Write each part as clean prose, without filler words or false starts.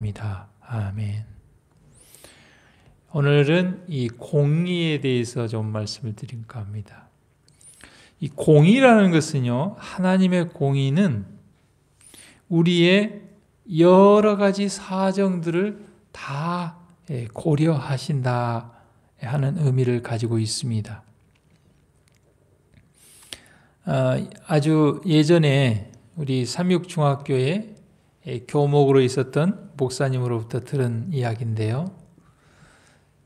입니다. 아멘. 오늘은 이 공의에 대해서 좀 말씀을 드릴까 합니다. 이 공의라는 것은요, 하나님의 공의는 우리의 여러 가지 사정들을 다 고려하신다 하는 의미를 가지고 있습니다. 아주 예전에 우리 삼육중학교에 교목으로 있었던 목사님으로부터 들은 이야기인데요.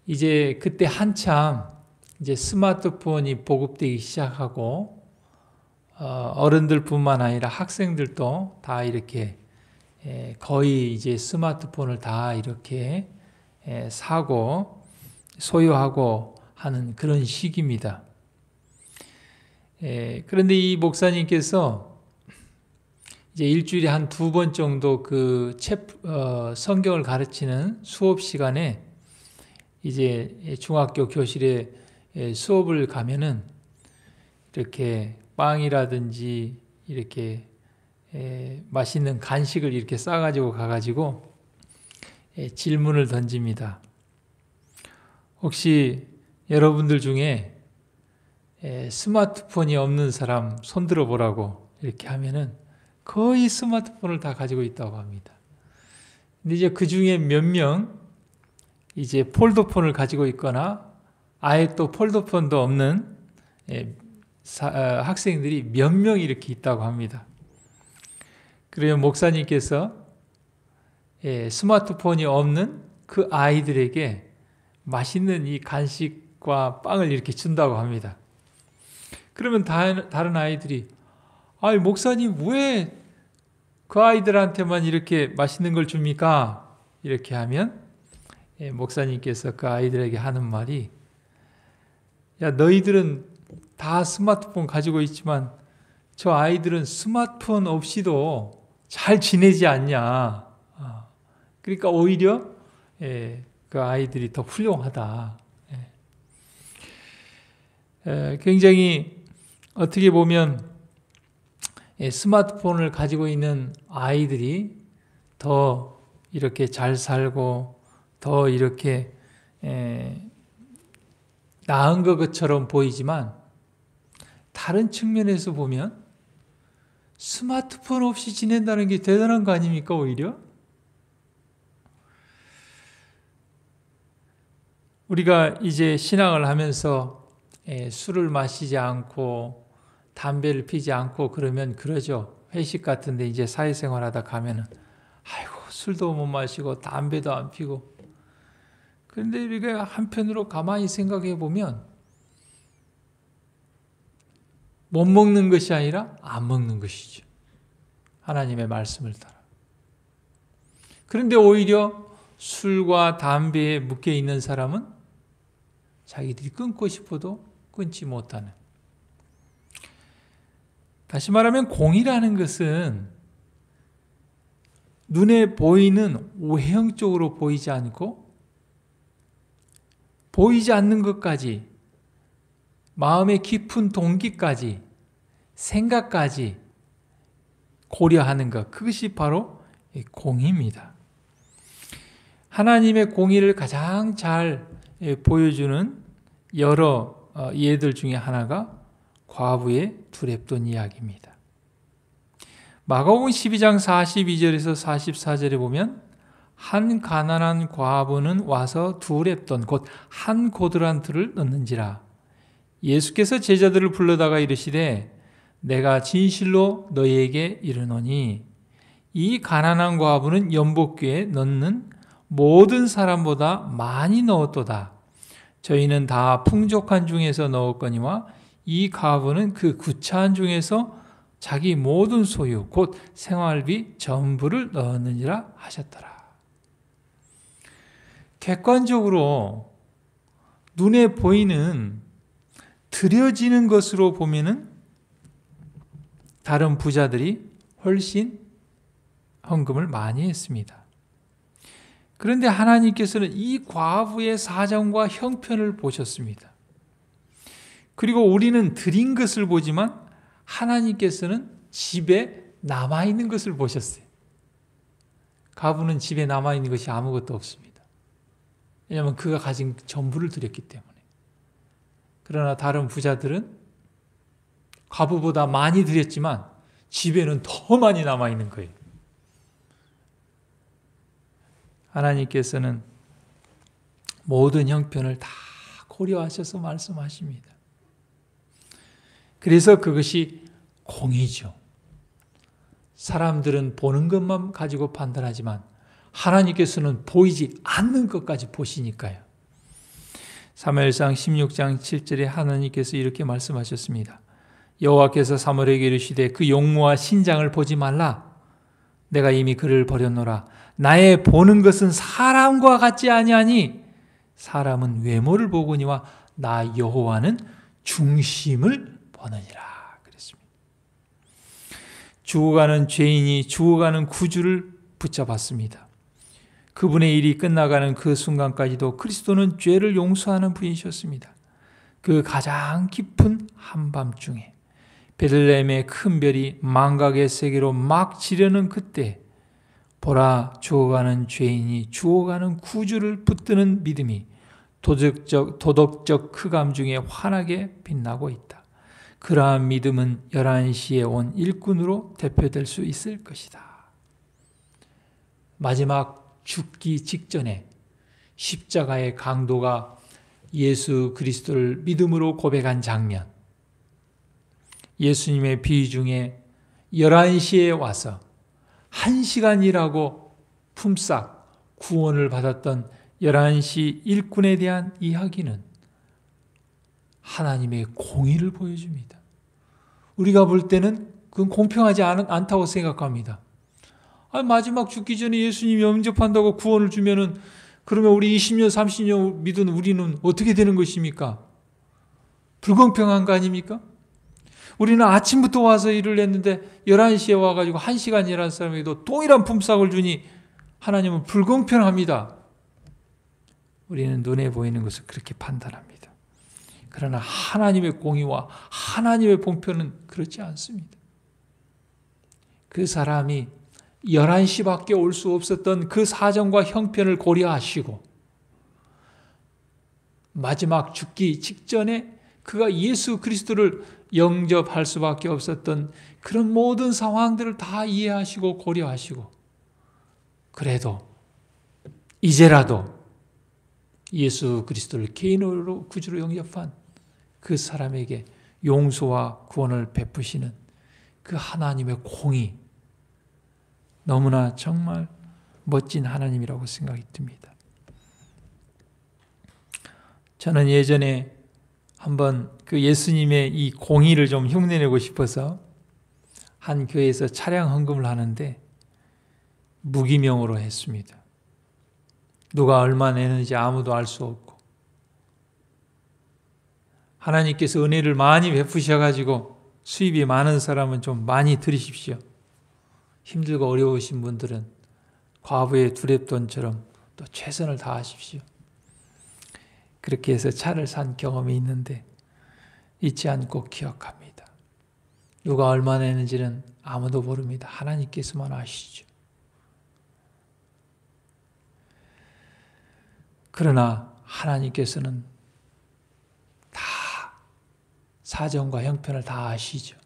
이제 그때 한참 이제 스마트폰이 보급되기 시작하고 어른들뿐만 아니라 학생들도 다 이렇게 거의 이제 스마트폰을 다 이렇게 사고 소유하고 하는 그런 시기입니다. 그런데 이 목사님께서 이제 일주일에 한 2번 정도 그 성경을 가르치는 수업 시간에 이제 중학교 교실에 수업을 가면은 이렇게 빵이라든지 이렇게 맛있는 간식을 이렇게 싸가지고 가가지고 질문을 던집니다. 혹시 여러분들 중에 스마트폰이 없는 사람 손 들어보라고 이렇게 하면은 거의 스마트폰을 다 가지고 있다고 합니다. 근데 이제 그 중에 몇 명 이제 폴더폰을 가지고 있거나 아예 또 폴더폰도 없는 학생들이 몇 명 이렇게 있다고 합니다. 그러면 목사님께서 스마트폰이 없는 그 아이들에게 맛있는 이 간식과 빵을 이렇게 준다고 합니다. 그러면 다른 아이들이 아니 목사님 왜 그 아이들한테만 이렇게 맛있는 걸 줍니까? 이렇게 하면 목사님께서 그 아이들에게 하는 말이 야 너희들은 다 스마트폰 가지고 있지만 저 아이들은 스마트폰 없이도 잘 지내지 않냐. 그러니까 오히려 그 아이들이 더 훌륭하다. 굉장히 어떻게 보면 스마트폰을 가지고 있는 아이들이 더 이렇게 잘 살고 더 이렇게 나은 것처럼 보이지만 다른 측면에서 보면 스마트폰 없이 지낸다는 게 대단한 거 아닙니까 오히려? 우리가 이제 신앙을 하면서 술을 마시지 않고 담배를 피지 않고 그러면 그러죠. 회식 같은데 이제 사회생활 하다 가면은 아이고 술도 못 마시고 담배도 안 피고. 그런데 우리가 한편으로 가만히 생각해 보면 못 먹는 것이 아니라 안 먹는 것이죠. 하나님의 말씀을 따라. 그런데 오히려 술과 담배에 묶여 있는 사람은 자기들이 끊고 싶어도 끊지 못하는. 다시 말하면 공의라는 것은 눈에 보이는 외형적으로 보이지 않고 보이지 않는 것까지 마음의 깊은 동기까지 생각까지 고려하는 것, 그것이 바로 공의입니다. 하나님의 공의를 가장 잘 보여주는 여러 예들 중에 하나가 과부의 두렙돈 이야기입니다. 마가복음 12장 42절에서 44절에 보면 한 가난한 과부는 와서 두렙돈 곧 한 고드란트를 넣는지라. 예수께서 제자들을 불러다가 이르시되 내가 진실로 너희에게 이르노니 이 가난한 과부는 연복궤에 넣는 모든 사람보다 많이 넣었도다. 저희는 다 풍족한 중에서 넣었거니와 이 과부는 그 구차한 중에서 자기 모든 소유 곧 생활비 전부를 넣었느니라 하셨더라. 객관적으로 눈에 보이는 드려지는 것으로 보면은 다른 부자들이 훨씬 헌금을 많이 했습니다. 그런데 하나님께서는 이 과부의 사정과 형편을 보셨습니다. 그리고 우리는 드린 것을 보지만 하나님께서는 집에 남아있는 것을 보셨어요. 과부는 집에 남아있는 것이 아무것도 없습니다. 왜냐하면 그가 가진 전부를 드렸기 때문에. 그러나 다른 부자들은 과부보다 많이 드렸지만 집에는 더 많이 남아있는 거예요. 하나님께서는 모든 형편을 다 고려하셔서 말씀하십니다. 그래서 그것이 공의죠. 사람들은 보는 것만 가지고 판단하지만 하나님께서는 보이지 않는 것까지 보시니까요. 사무엘상 16장 7절에 하나님께서 이렇게 말씀하셨습니다. 여호와께서 사무엘에게 이르시되 그 용모와 신장을 보지 말라. 내가 이미 그를 버렸노라. 나의 보는 것은 사람과 같지 아니하니 사람은 외모를 보거니와 나 여호와는 중심을 보느니라 그랬습니다. 죽어가는 죄인이 죽어가는 구주를 붙잡았습니다. 그분의 일이 끝나가는 그 순간까지도 그리스도는 죄를 용서하는 분이셨습니다. 그 가장 깊은 한밤중에 베들레헴의 큰 별이 망각의 세계로 막 지려는 그때 보라 죽어가는 죄인이 죽어가는 구주를 붙드는 믿음이 도덕적 흑암 중에 환하게 빛나고 있다. 그러한 믿음은 11시에 온 일꾼으로 대표될 수 있을 것이다. 마지막 죽기 직전에 십자가의 강도가 예수 그리스도를 믿음으로 고백한 장면, 예수님의 비유 중에 11시에 와서 1시간 일하고 품삯 구원을 받았던 11시 일꾼에 대한 이야기는 하나님의 공의를 보여줍니다. 우리가 볼 때는 그건 공평하지 않다고 생각합니다. 마지막 죽기 전에 예수님이 영접한다고 구원을 주면은 그러면 우리 20년, 30년 믿은 우리는 어떻게 되는 것입니까? 불공평한 거 아닙니까? 우리는 아침부터 와서 일을 했는데 11시에 와가지고 1시간 일한 사람에게도 동일한 품삯을 주니 하나님은 불공평합니다. 우리는 눈에 보이는 것을 그렇게 판단합니다. 그러나 하나님의 공의와 하나님의 공평은 그렇지 않습니다. 그 사람이 11시밖에 올 수 없었던 그 사정과 형편을 고려하시고 마지막 죽기 직전에 그가 예수 그리스도를 영접할 수밖에 없었던 그런 모든 상황들을 다 이해하시고 고려하시고 그래도 이제라도 예수 그리스도를 개인으로 구주로 영접한 그 사람에게 용서와 구원을 베푸시는 그 하나님의 공의, 너무나 정말 멋진 하나님이라고 생각이 듭니다. 저는 예전에 한번 그 예수님의 이 공의를 좀 흉내내고 싶어서 한 교회에서 차량 헌금을 하는데 무기명으로 했습니다. 누가 얼마 내는지 아무도 알 수 없고 하나님께서 은혜를 많이 베푸셔가지고 수입이 많은 사람은 좀 많이 드리십시오. 힘들고 어려우신 분들은 과부의 두랩돈처럼 또 최선을 다하십시오. 그렇게 해서 차를 산 경험이 있는데 잊지 않고 기억합니다. 누가 얼마 내는지는 아무도 모릅니다. 하나님께서만 아시죠. 그러나 하나님께서는 다 사정과 형편을 다 아시죠.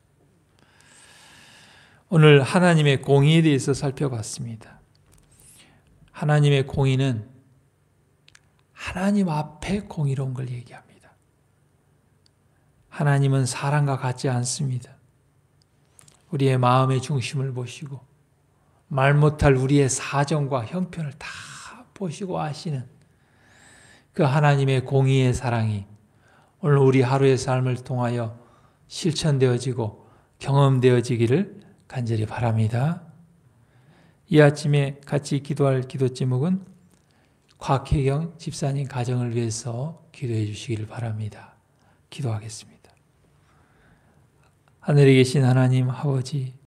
오늘 하나님의 공의에 대해서 살펴봤습니다. 하나님의 공의는 하나님 앞에 공의로운 걸 얘기합니다. 하나님은 사람과 같지 않습니다. 우리의 마음의 중심을 보시고 말 못할 우리의 사정과 형편을 다 보시고 아시는 그 하나님의 공의의 사랑이 오늘 우리 하루의 삶을 통하여 실천되어지고 경험되어지기를 간절히 바랍니다. 이 아침에 같이 기도할 기도 제목은 곽혜경 집사님 가정을 위해서 기도해 주시기를 바랍니다. 기도하겠습니다. 하늘에 계신 하나님 아버지,